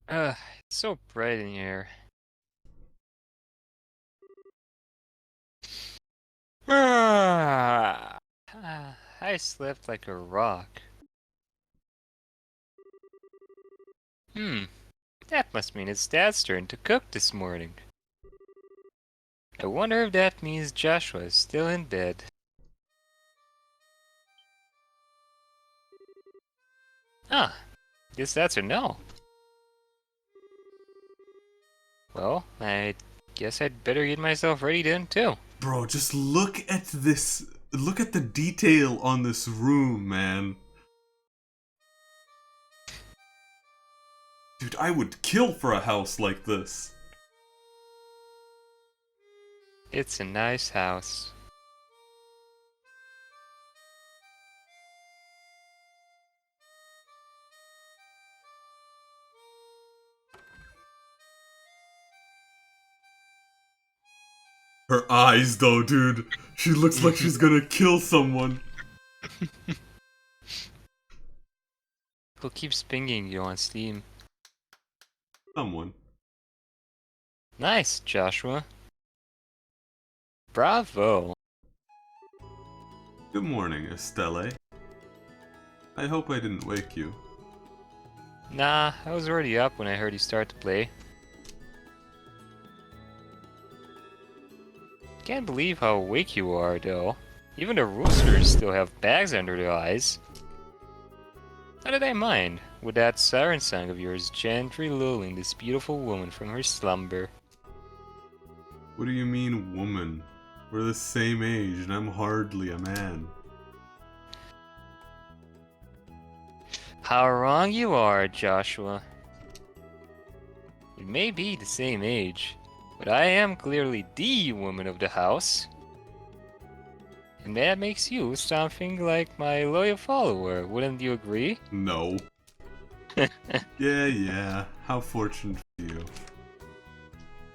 It's so bright in here. Ah, I slept like a rock. Hmm, that must mean it's Dad's turn to cook this morning. I wonder if that means Joshua is still in bed. Ah, guess that's a no. Well, I guess I'd better get myself ready then, too. Bro, just look at this. Look at the detail on this room, man. Dude, I would kill for a house like this. It's a nice house. Her eyes, though, dude. She looks like she's gonna kill someone. Who keeps pinging you on Steam? Someone. Nice, Joshua. Bravo. Good morning, Estelle. I hope I didn't wake you. Nah, I was already up when I heard you start to play. Can't believe how awake you are, though. Even the roosters still have bags under their eyes. How did I mind, with that siren song of yours gently lulling this beautiful woman from her slumber? What do you mean, woman? We're the same age, and I'm hardly a man. How wrong you are, Joshua. We may be the same age, but I am clearly the woman of the house. And that makes you something like my loyal follower, wouldn't you agree? No. Yeah. How fortunate for you.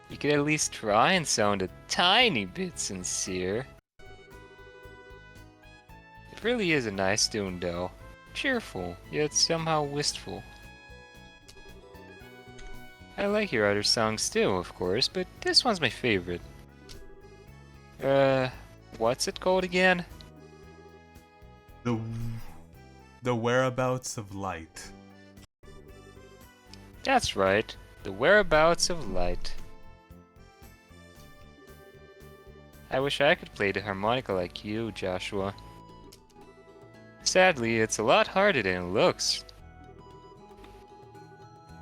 You could at least try and sound a tiny bit sincere. It really is a nice tune, though. Cheerful, yet somehow wistful. I like your other songs too, of course, but this one's my favorite. What's it called again? The the whereabouts of light. That's right, The Whereabouts of Light. I wish I could play the harmonica like you, Joshua. Sadly, it's a lot harder than it looks.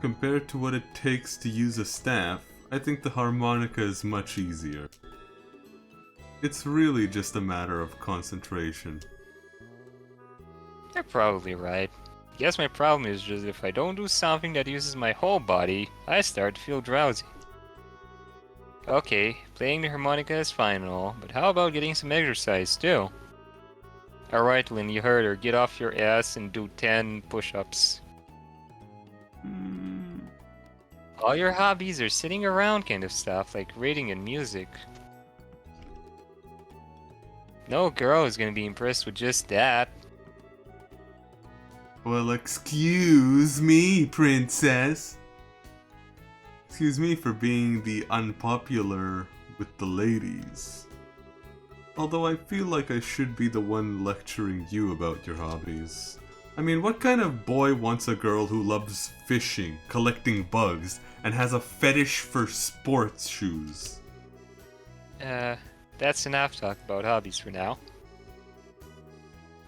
Compared to what it takes to use a staff, I think the harmonica is much easier. It's really just a matter of concentration. You're probably right. I guess my problem is just if I don't do something that uses my whole body, I start to feel drowsy. Okay, playing the harmonica is fine and all, but how about getting some exercise too? Alright, Lynn, you heard her. Get off your ass and do 10 push-ups. All your hobbies are sitting around kind of stuff, like reading and music. No girl is gonna be impressed with just that. Well, excuse me, princess. Excuse me for being the unpopular with the ladies. Although I feel like I should be the one lecturing you about your hobbies. I mean, what kind of boy wants a girl who loves fishing, collecting bugs, and has a fetish for sports shoes? That's enough talk about hobbies for now.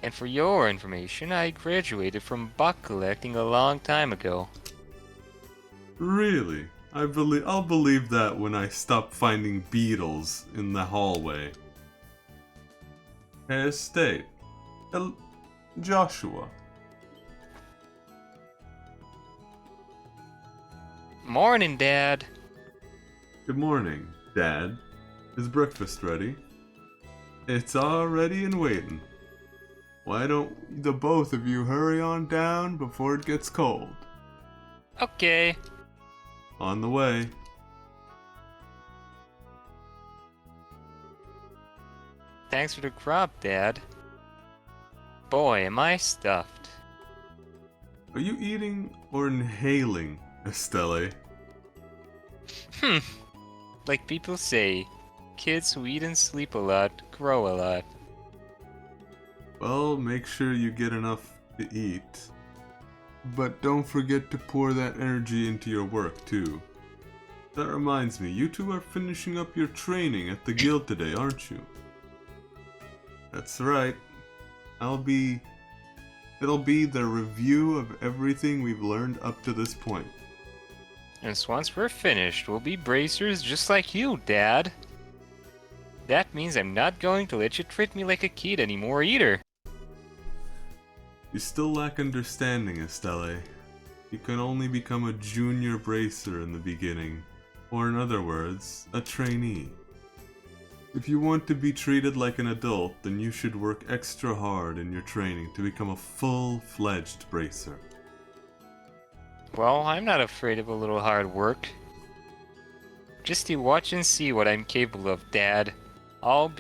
And for your information, I graduated from bug collecting a long time ago. Really? I'll believe that when I stop finding beetles in the hallway. Hey, Estate. Joshua. Morning, Dad. Good morning, Dad. Is breakfast ready? It's all ready and waiting. Why don't the both of you hurry on down before it gets cold? Okay. On the way. Thanks for the grub, Dad. Boy, am I stuffed. Are you eating or inhaling Estelle. Hmm. Like people say, kids who eat and sleep a lot grow a lot. Well, make sure you get enough to eat. But don't forget to pour that energy into your work, too. That reminds me, you two are finishing up your training at the guild today, aren't you? That's right. It'll be the review of everything we've learned up to this point. And once we're finished, we'll be bracers just like you, Dad. That means I'm not going to let you treat me like a kid anymore either. You still lack understanding, Estelle. You can only become a junior bracer in the beginning, or in other words, a trainee. If you want to be treated like an adult, then you should work extra hard in your training to become a full-fledged bracer. Well, I'm not afraid of a little hard work. Just you watch and see what I'm capable of, Dad. I'll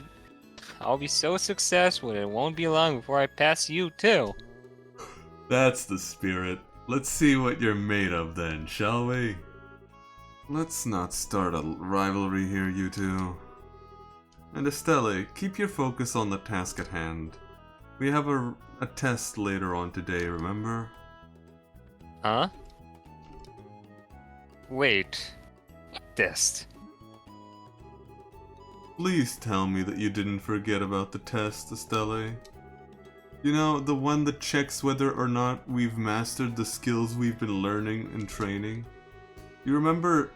be so successful it won't be long before I pass you too. That's the spirit. Let's see what you're made of then, shall we? Let's not start a rivalry here, you two. And Estelle, keep your focus on the task at hand. We have a test later on today, remember? Huh? Wait. Test. Please tell me that you didn't forget about the test, Estelle. You know, the one that checks whether or not we've mastered the skills we've been learning and training. You remember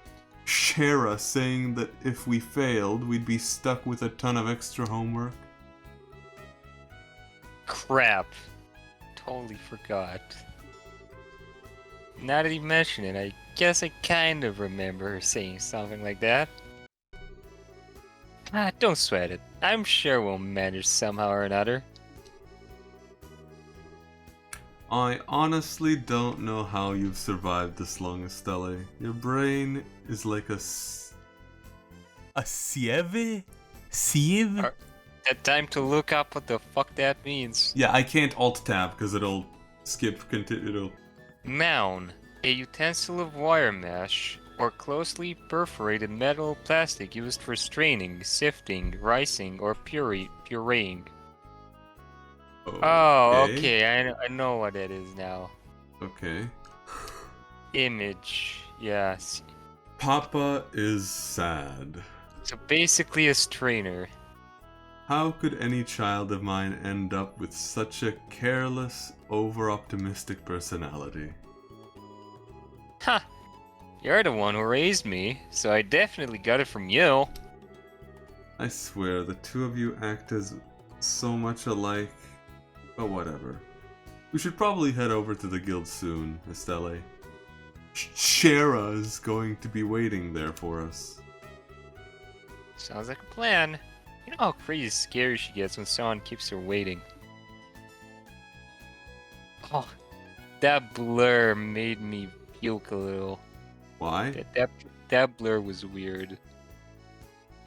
Shara saying that if we failed, we'd be stuck with a ton of extra homework? Crap. Totally forgot. Now that you mention it, I guess I kind of remember her saying something like that. Ah, don't sweat it. I'm sure we'll manage somehow or another. I honestly don't know how you've survived this long, Estelle. Your brain is like a sieve? Sieve? That time to look up what the fuck that means. Yeah, I can't alt-tab because it'll it'll... Noun. A utensil of wire mesh or closely perforated metal or plastic used for straining, sifting, ricing, or pureeing. Oh, okay, I know what it is now. Okay. Image, yes. Papa is sad. So basically a strainer. How could any child of mine end up with such a careless, over-optimistic personality? Ha! You're the one who raised me, so I definitely got it from you. I swear, the two of you act as so much alike. But whatever. We should probably head over to the guild soon, Estelle. Shara's going to be waiting there for us. Sounds like a plan. You know how crazy scary she gets when someone keeps her waiting. Oh, that blur made me puke a little. Why? That blur was weird.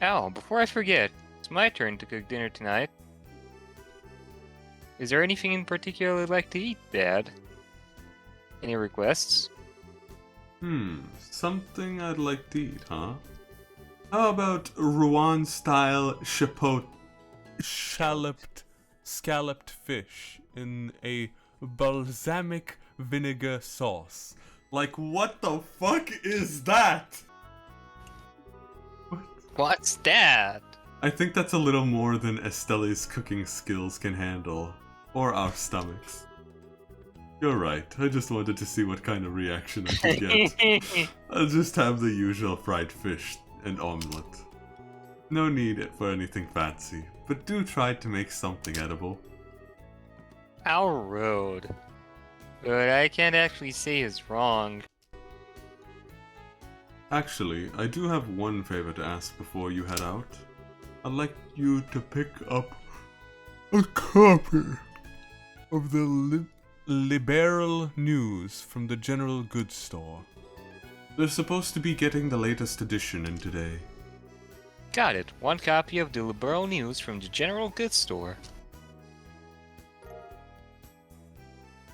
Oh, before I forget, it's my turn to cook dinner tonight. Is there anything in particular you'd like to eat, Dad? Any requests? Something I'd like to eat, huh? How about Rouen-style scalloped fish in a balsamic vinegar sauce? Like, what the fuck is that? What's that? I think that's a little more than Estelle's cooking skills can handle. Or our stomachs. You're right, I just wanted to see what kind of reaction I could get. I'll just have the usual fried fish and omelette. No need for anything fancy, but do try to make something edible. How rude. But I can't actually say it's wrong. Actually, I do have one favor to ask before you head out. I'd like you to pick up a copy of the Liberal News from the General Goods Store. They're supposed to be getting the latest edition in today. Got it. One copy of the Liberal News from the General Goods Store.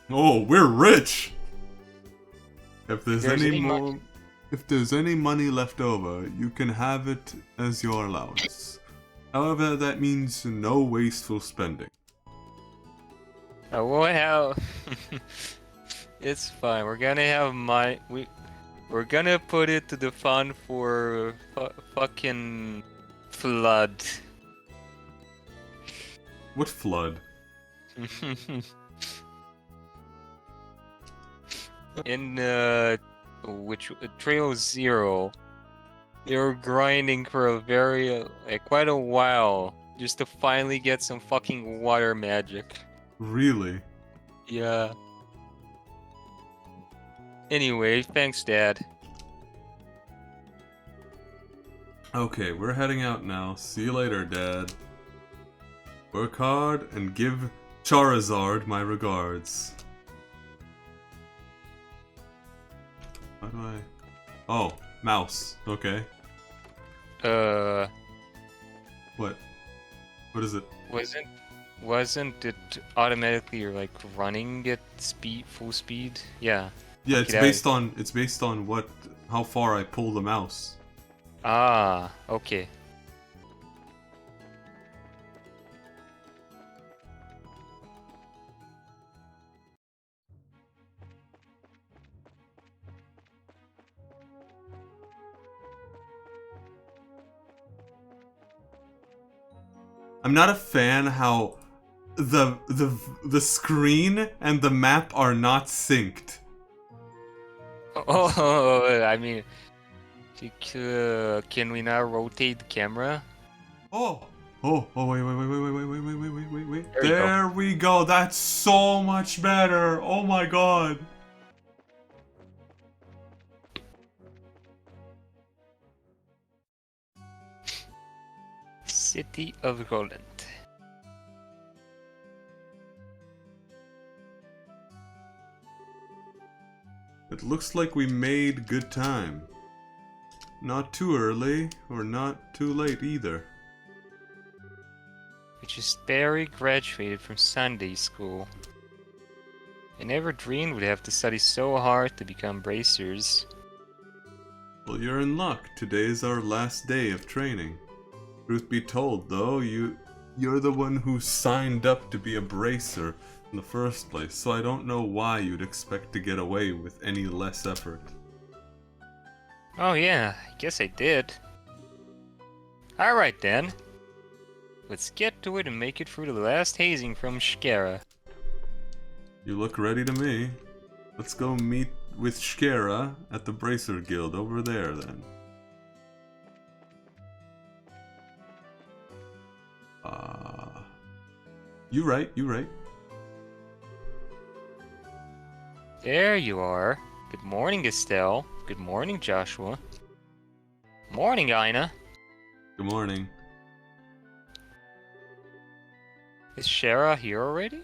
Oh, we're rich! If there's There's any any more, if there's any money left over, you can have it as your allowance. However, that means no wasteful spending. Oh, well, it's fine. We're gonna have we're gonna put it to the fund for fucking flood. What flood? In which Trail Zero, they were grinding for a very quite a while just to finally get some fucking water magic. Really? Yeah. Anyway, thanks, Dad. Okay, we're heading out now. See you later, Dad. Work hard and give Charizard my regards. How do I... Oh, mouse. Okay. What? What is it? Wasn't it automatically like running at full speed? Yeah. Yeah, it's based it's based on how far I pull the mouse. Ah, okay. I'm not a fan how the screen and the map are not synced. Oh, I mean, can we now rotate the camera? Oh, wait. There you go. There we go. That's so much better. Oh my god. City of Roland. It looks like we made good time. Not too early, or not too late either. We just barely graduated from Sunday school. I never dreamed we'd have to study so hard to become bracers. Well, you're in luck. Today's our last day of training. Truth be told, though, you're the one who signed up to be a bracer in the first place, so I don't know why you'd expect to get away with any less effort. Oh yeah, I guess I did. Alright then. Let's get to it and make it through the last hazing from Shkera. You look ready to me. Let's go meet with Shkera at the Bracer Guild over there, then. You right. There you are. Good morning, Estelle. Good morning, Joshua. Morning, Ina. Good morning. Is Shara here already?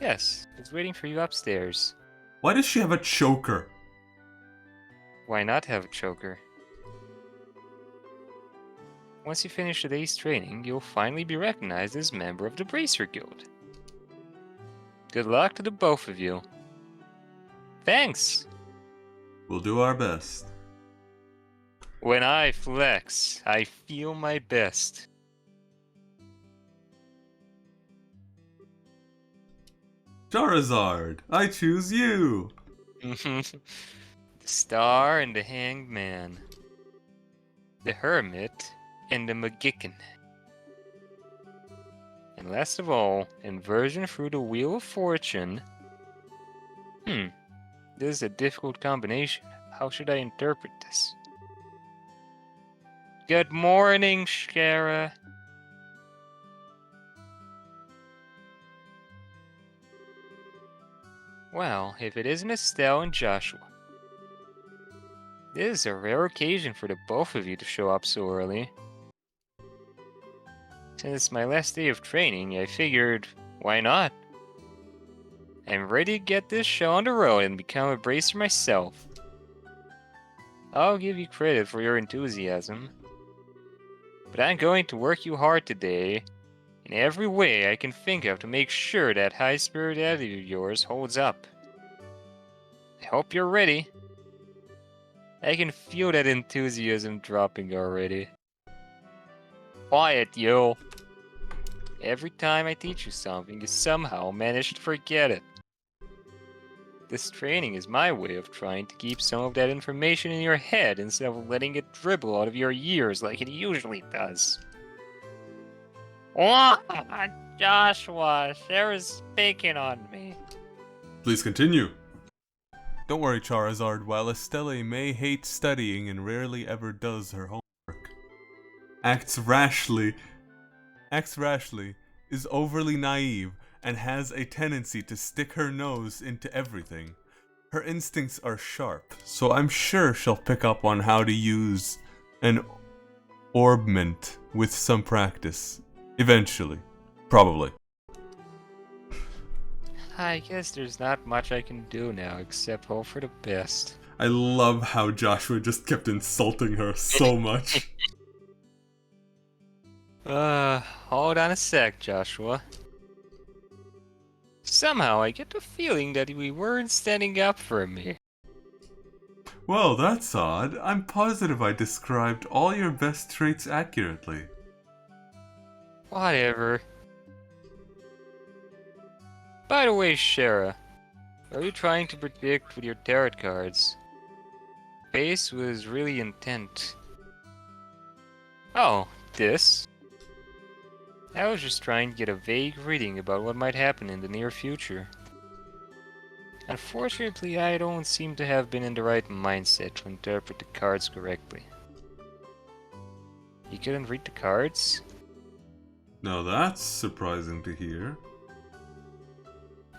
Yes, it's waiting for you upstairs. Why does she have a choker? Why not have a choker? Once you finish today's training, you'll finally be recognized as a member of the Bracer Guild. Good luck to the both of you. Thanks! We'll do our best. When I flex, I feel my best. Charizard, I choose you! The Star and the Hanged Man. The Hermit and the Magican. And last of all, inversion through the Wheel of Fortune. This is a difficult combination. How should I interpret this? Good morning, Shkera. Well, if it isn't Estelle and Joshua. This is a rare occasion for the both of you to show up so early. Since it's my last day of training, I figured, why not? I'm ready to get this show on the road and become a bracer myself. I'll give you credit for your enthusiasm. But I'm going to work you hard today, in every way I can think of to make sure that high-spirited attitude of yours holds up. Hope you're ready. I can feel that enthusiasm dropping already. Quiet, yo. Every time I teach you something, you somehow manage to forget it. This training is my way of trying to keep some of that information in your head instead of letting it dribble out of your ears like it usually does. What? Joshua, Sarah's picking on me. Please continue. Don't worry, Charizard. While Estelle may hate studying and rarely ever does her homework, acts rashly, is overly naive, and has a tendency to stick her nose into everything. Her instincts are sharp, so I'm sure she'll pick up on how to use an orbment with some practice. Eventually. Probably. I guess there's not much I can do now except hope for the best. I love how Joshua just kept insulting her so much. Hold on a sec, Joshua. Somehow I get the feeling that we weren't standing up for me. Well, that's odd. I'm positive I described all your best traits accurately. Whatever. By the way, Shara, what are you trying to predict with your tarot cards? Face was really intent. Oh, this? I was just trying to get a vague reading about what might happen in the near future. Unfortunately, I don't seem to have been in the right mindset to interpret the cards correctly. You couldn't read the cards? Now that's surprising to hear.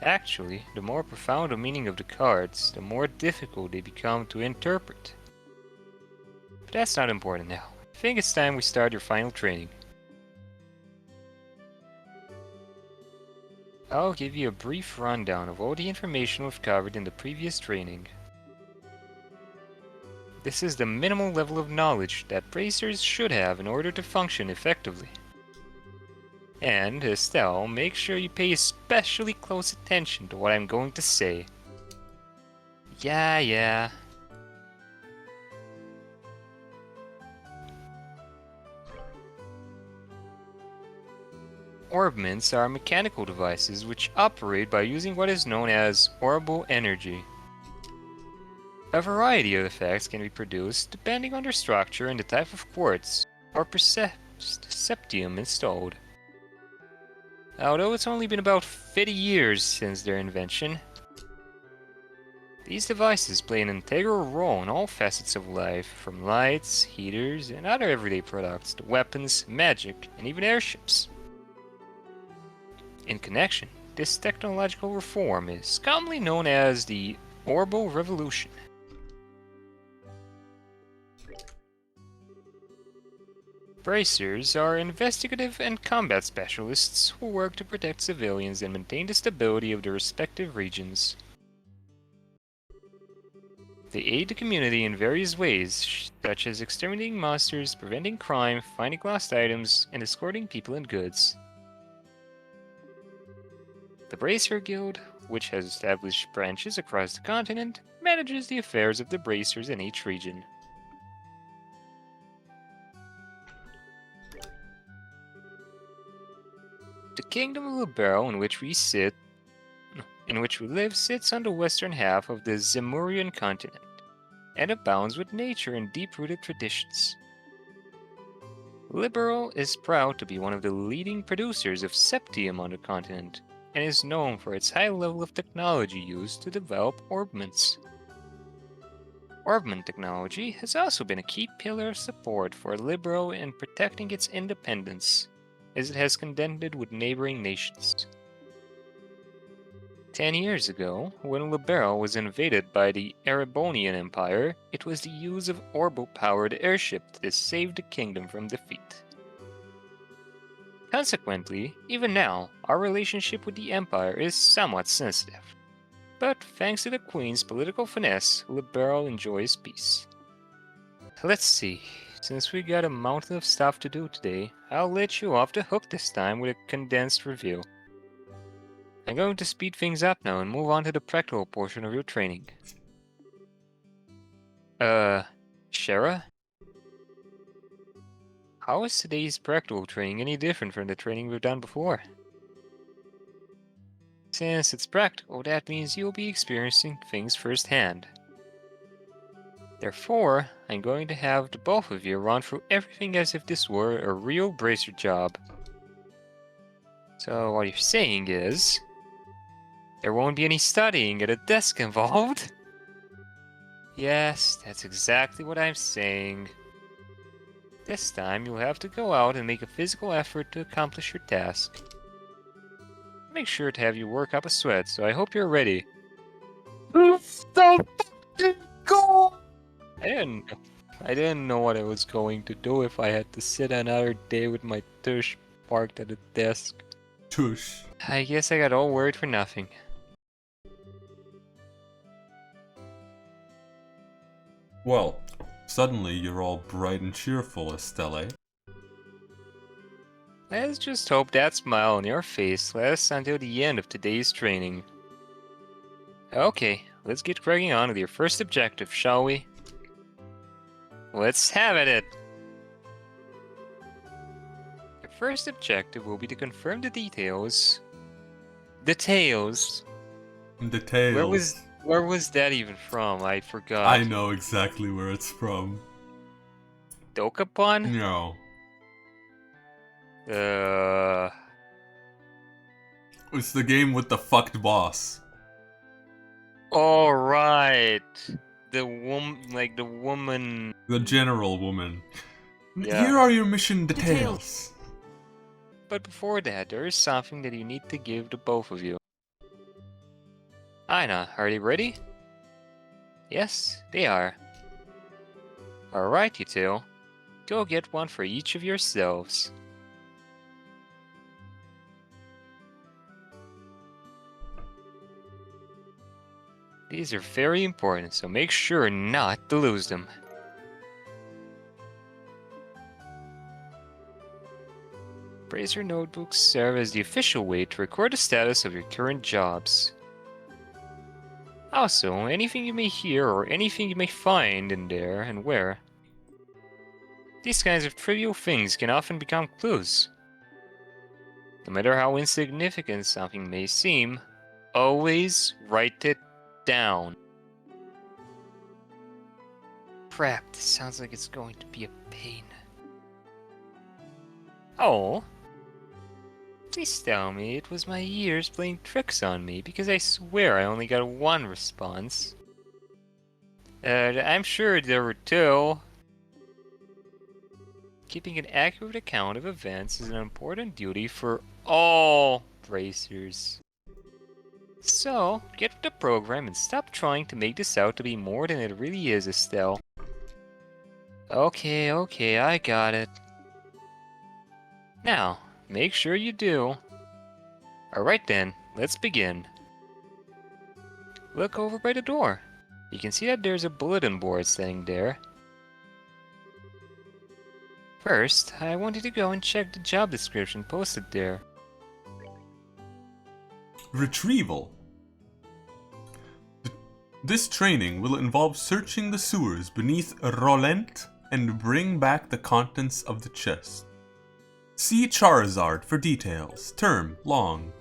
Actually, the more profound the meaning of the cards, the more difficult they become to interpret. But that's not important now. I think it's time we start your final training. I'll give you a brief rundown of all the information we've covered in the previous training. This is the minimal level of knowledge that bracers should have in order to function effectively. And, Estelle, make sure you pay especially close attention to what I'm going to say. Yeah. Orbments are mechanical devices which operate by using what is known as orbital energy. A variety of effects can be produced depending on their structure and the type of quartz or septium installed. Although it's only been about 50 years since their invention, these devices play an integral role in all facets of life, from lights, heaters, and other everyday products to weapons, magic, and even airships. In connection, this technological reform is commonly known as the Orbital Revolution. Bracers are investigative and combat specialists who work to protect civilians and maintain the stability of their respective regions. They aid the community in various ways, such as exterminating monsters, preventing crime, finding lost items, and escorting people and goods. The Bracer Guild, which has established branches across the continent, manages the affairs of the bracers in each region. The Kingdom of Libero in which we live sits on the western half of the Zemurian continent, and abounds with nature and deep-rooted traditions. Libero is proud to be one of the leading producers of septium on the continent, and is known for its high level of technology used to develop orbments. Orbment technology has also been a key pillar of support for Libero in protecting its independence, as it has contended with neighboring nations. 10 years ago, when Libero was invaded by the Erebonian Empire, it was the use of orbital-powered airship that saved the kingdom from defeat. Consequently, even now, our relationship with the Empire is somewhat sensitive. But thanks to the Queen's political finesse, Libero enjoys peace. Let's see, since we got a mountain of stuff to do today, I'll let you off the hook this time with a condensed review. I'm going to speed things up now and move on to the practical portion of your training. Shara? How is today's practical training any different from the training we've done before? Since it's practical, that means you'll be experiencing things firsthand. Therefore, I'm going to have the both of you run through everything as if this were a real bracer job. So what you're saying is, there won't be any studying at a desk involved? Yes, that's exactly what I'm saying. This time you'll have to go out and make a physical effort to accomplish your task. Make sure to have you work up a sweat, so I hope you're ready. Let's the fucking go! I didn't know what I was going to do if I had to sit another day with my tush parked at a desk. Tush. I guess I got all worried for nothing. Well, suddenly you're all bright and cheerful, Estelle. Let's just hope that smile on your face lasts until the end of today's training. Okay, let's get cracking on with your first objective, shall we? Let's have at it! Your first objective will be to confirm the details. Details? Details. Where was that even from? I forgot. I know exactly where it's from. Dokapon? No. It's the game with the fucked boss. All right. The woman. The general woman. Yeah. Here are your mission details. But before that, there is something that you need to give to both of you. Aina, are they ready? Yes, they are. Alright, you two. Go get one for each of yourselves. These are very important, so make sure not to lose them. Bracer notebooks serve as the official way to record the status of your current jobs. Also, anything you may hear or anything you may find in there and where. These kinds of trivial things can often become clues. No matter how insignificant something may seem, always write it down. Crap, this sounds like it's going to be a pain. Oh. Please tell me it was my ears playing tricks on me, because I swear I only got one response. I'm sure there were two. Keeping an accurate account of events is an important duty for all bracers. So, get with the program and stop trying to make this out to be more than it really is, Estelle. Okay, I got it. Now, make sure you do. Alright then, let's begin. Look over by the door. You can see that there's a bulletin board sitting there. First, I want you to go and check the job description posted there. Retrieval. This training will involve searching the sewers beneath Rolent and bring back the contents of the chest. See Charizard for details. Term long.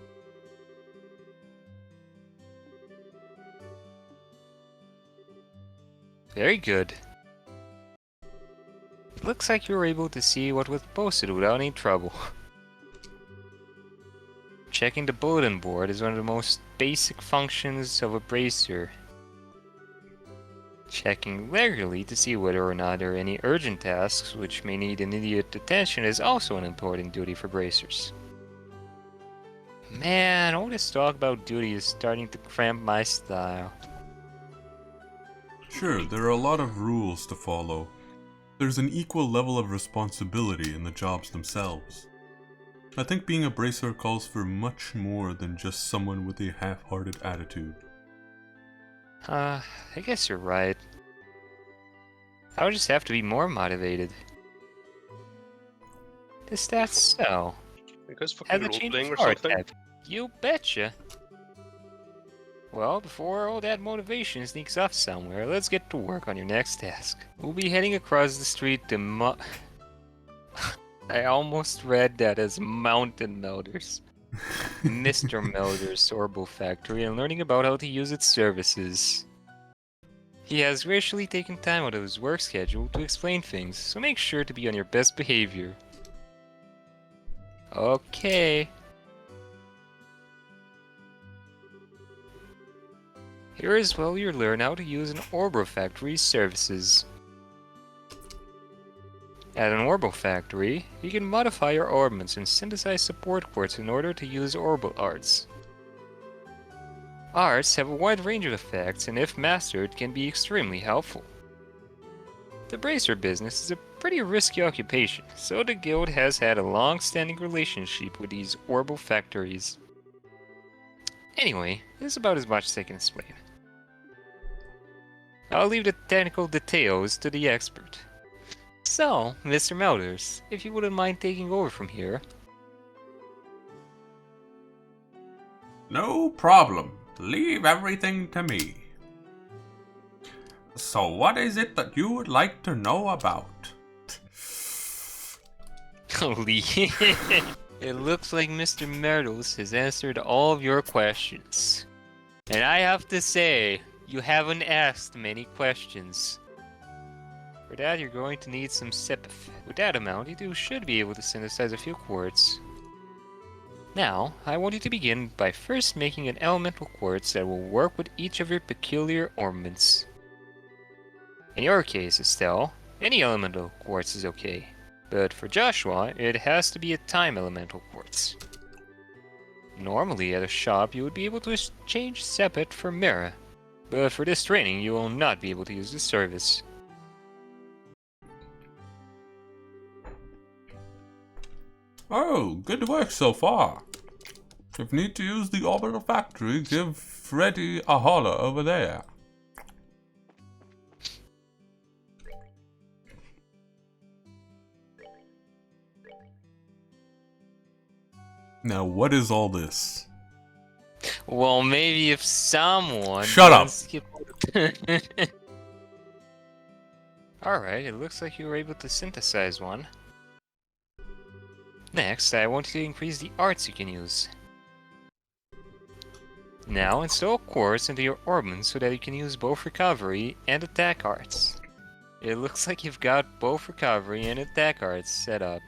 Very good. It looks like you were able to see what was posted without any trouble. Checking the bulletin board is one of the most basic functions of a bracer. Checking regularly to see whether or not there are any urgent tasks which may need immediate attention is also an important duty for bracers. Man, all this talk about duty is starting to cramp my style. Sure, there are a lot of rules to follow. There's an equal level of responsibility in the jobs themselves. I think being a bracer calls for much more than just someone with a half-hearted attitude. I guess you're right. I'll just have to be more motivated. Is that so? You guys Has fucking it changed role-playing or power something? type? You betcha. Well, before all that motivation sneaks off somewhere, let's get to work on your next task. We'll be heading across the street to I almost read that as Mountain Melders. Mr. Melder's Sorbo Factory and learning about how to use its services. He has graciously taken time out of his work schedule to explain things, so make sure to be on your best behavior. Okay. Here is where you learn how to use an Orbo Factory's services. At an Orbo Factory, you can modify your orbments and synthesize support quartz in order to use Orbo arts. Arts have a wide range of effects and if mastered can be extremely helpful. The bracer business is a pretty risky occupation, so the guild has had a long-standing relationship with these Orbo Factories. Anyway, this is about as much as I can explain. I'll leave the technical details to the expert. So, Mr. Melders, if you wouldn't mind taking over from here. No problem. Leave everything to me. So what is it that you would like to know about? Holy. It looks like Mr. Melders has answered all of your questions. And I have to say, you haven't asked many questions. For that, you're going to need some sepith. With that amount, you should be able to synthesize a few quartz. Now, I want you to begin by first making an elemental quartz that will work with each of your peculiar ornaments. In your case, Estelle, any elemental quartz is okay. But for Joshua, it has to be a time elemental quartz. Normally at a shop, you would be able to exchange sepith for mirror. But for this training, you will not be able to use this service. Oh, good work so far. If need to use the orbital factory, give Freddy a holler over there. Now what is all this? Well, maybe if someone... Shut up! Alright, it looks like you were able to synthesize one. Next, I want you to increase the arts you can use. Now, install quartz into your orbments so that you can use both recovery and attack arts. It looks like you've got both recovery and attack arts set up.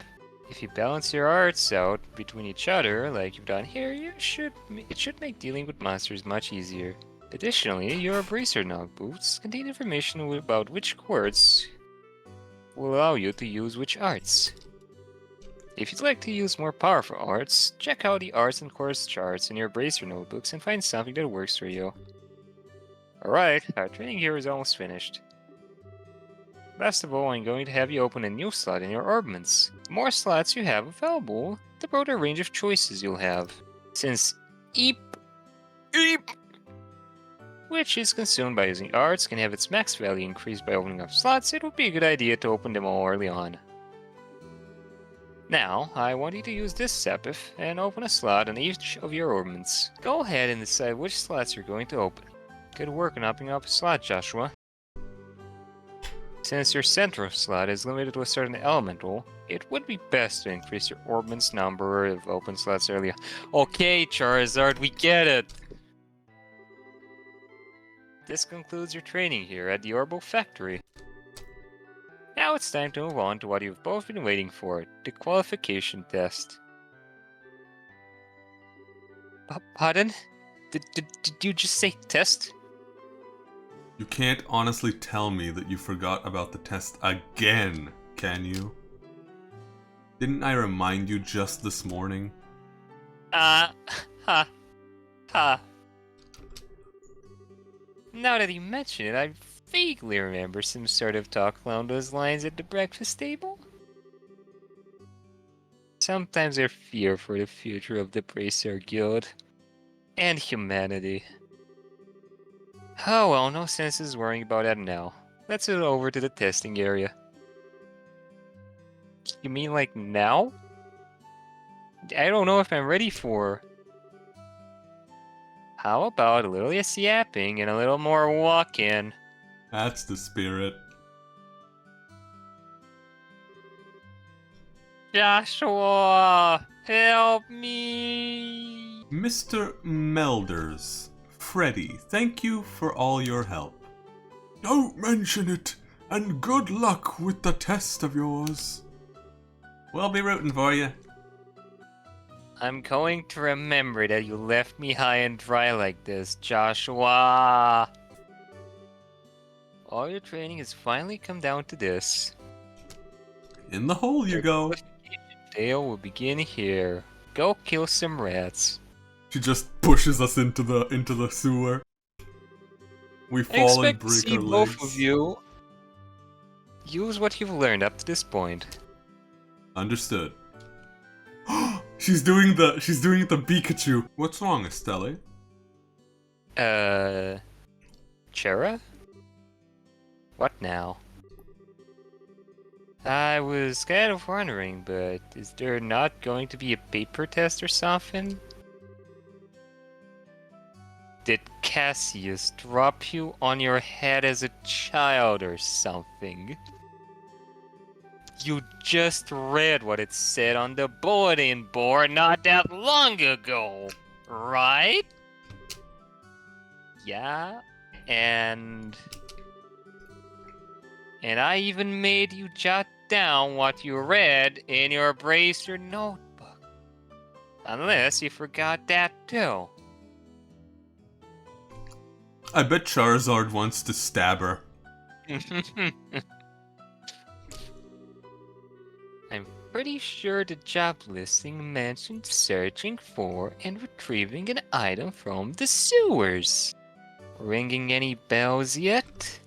If you balance your arts out between each other, like you've done here, it should make dealing with monsters much easier. Additionally, your bracer notebooks contain information about which quartz will allow you to use which arts. If you'd like to use more powerful arts, check out the arts and quartz charts in your bracer notebooks and find something that works for you. Alright, our training here is almost finished. Last of all, I'm going to have you open a new slot in your orbments. The more slots you have available, the broader range of choices you'll have. Since Eep, which is consumed by using arts, can have its max value increased by opening up slots, it would be a good idea to open them all early on. Now, I want you to use this sepith and open a slot on each of your orbments. Go ahead and decide which slots you're going to open. Good work on opening up a slot, Joshua. Since your central slot is limited to a certain elemental, it would be best to increase your orbments number of open slots earlier. Okay, Charizard, we get it! This concludes your training here at the Orbo Factory. Now it's time to move on to what you've both been waiting for, the qualification test. Pardon? Did you just say test? You can't honestly tell me that you forgot about the test again, can you? Didn't I remind you just this morning? Ha. Now that you mention it, I vaguely remember some sort of talk along those lines at the breakfast table. Sometimes I fear for the future of the Bracer Guild and humanity. Oh well, no sense is worrying about that now. Let's head over to the testing area. You mean like now? I don't know if I'm ready for... How about a little less yapping and a little more walking? That's the spirit. Joshua, help me! Mr. Melders, Freddy, thank you for all your help. Don't mention it, and good luck with the test of yours. We'll be rooting for you. I'm going to remember that you left me high and dry like this, Joshua. All your training has finally come down to this. In the hole you go. Dale will begin here. Go kill some rats. She just pushes us into the sewer. We I fall and expect to break see our both legs. of you use what you've learned up to this point. Understood. she's doing the Pikachu. What's wrong, Estelle? Chera? What now? I was kind of wondering, but is there not going to be a paper test or something? Did Cassius drop you on your head as a child or something? You just read what it said on the bulletin board not that long ago, right? Yeah, and I even made you jot down what you read in your bracer notebook. Unless you forgot that too. I bet Charizard wants to stab her. I'm pretty sure the job listing mentioned searching for and retrieving an item from the sewers. Ringing any bells yet?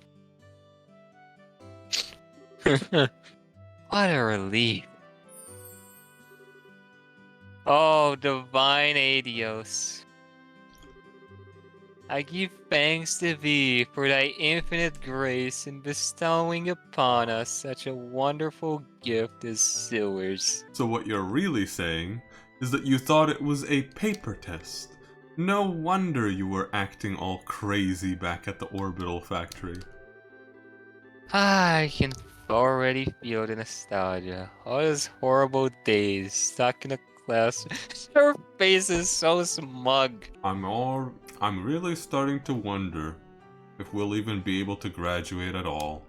What a relief. Oh, divine Adios. I give thanks to thee for thy infinite grace in bestowing upon us such a wonderful gift as sewers. So what you're really saying is that you thought it was a paper test. No wonder you were acting all crazy back at the orbital factory. I can already feel the nostalgia. All those horrible days stuck in a class. Her face is so smug. I'm really starting to wonder if we'll even be able to graduate at all.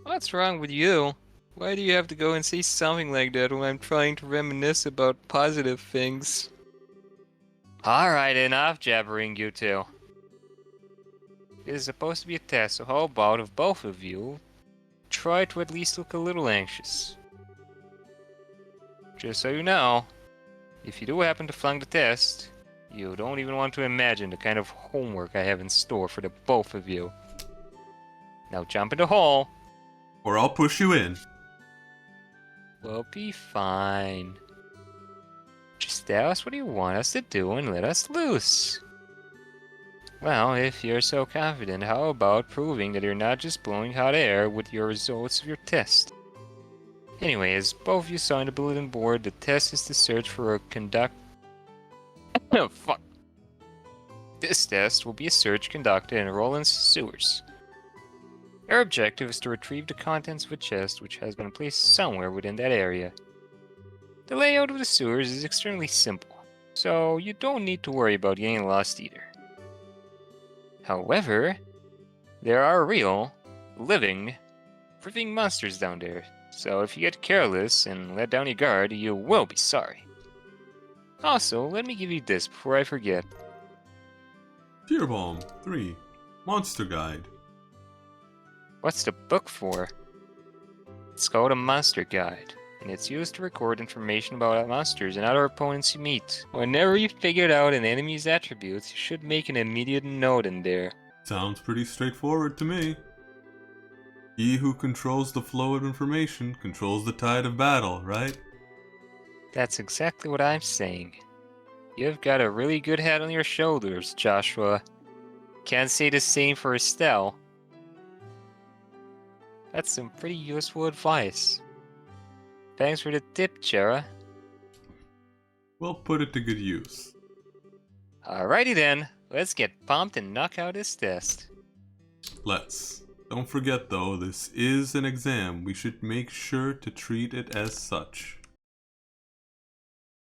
What's wrong with you? Why do you have to go and say something like that when I'm trying to reminisce about positive things? Alright, enough jabbering, you two. It is supposed to be a test, so how about if both of you try to at least look a little anxious? Just so you know, if you do happen to flunk the test, you don't even want to imagine the kind of homework I have in store for the both of you. Now jump in the hole. Or I'll push you in. We'll be fine. Just tell us what you want us to do and let us loose. Well, if you're so confident, how about proving that you're not just blowing hot air with your results of your test? Anyway, as both of you saw on the bulletin board, the test is to search for a Oh, fuck. This test will be a search conducted in Roland's sewers. Our objective is to retrieve the contents of a chest which has been placed somewhere within that area. The layout of the sewers is extremely simple, so you don't need to worry about getting lost either. However, there are real, living, breathing monsters down there, so if you get careless and let down your guard, you will be sorry. Also, let me give you this before I forget. Fear Bomb 3 Monster Guide. What's the book for? It's called a Monster Guide, and it's used to record information about monsters and other opponents you meet. Whenever you've figured out an enemy's attributes, you should make an immediate note in there. Sounds pretty straightforward to me. He who controls the flow of information controls the tide of battle, right? That's exactly what I'm saying. You've got a really good head on your shoulders, Joshua. Can't say the same for Estelle. That's some pretty useful advice. Thanks for the tip, Chera. We'll put it to good use. Alrighty then, let's get pumped and knock out this test. Let's. Don't forget though, this is an exam. We should make sure to treat it as such.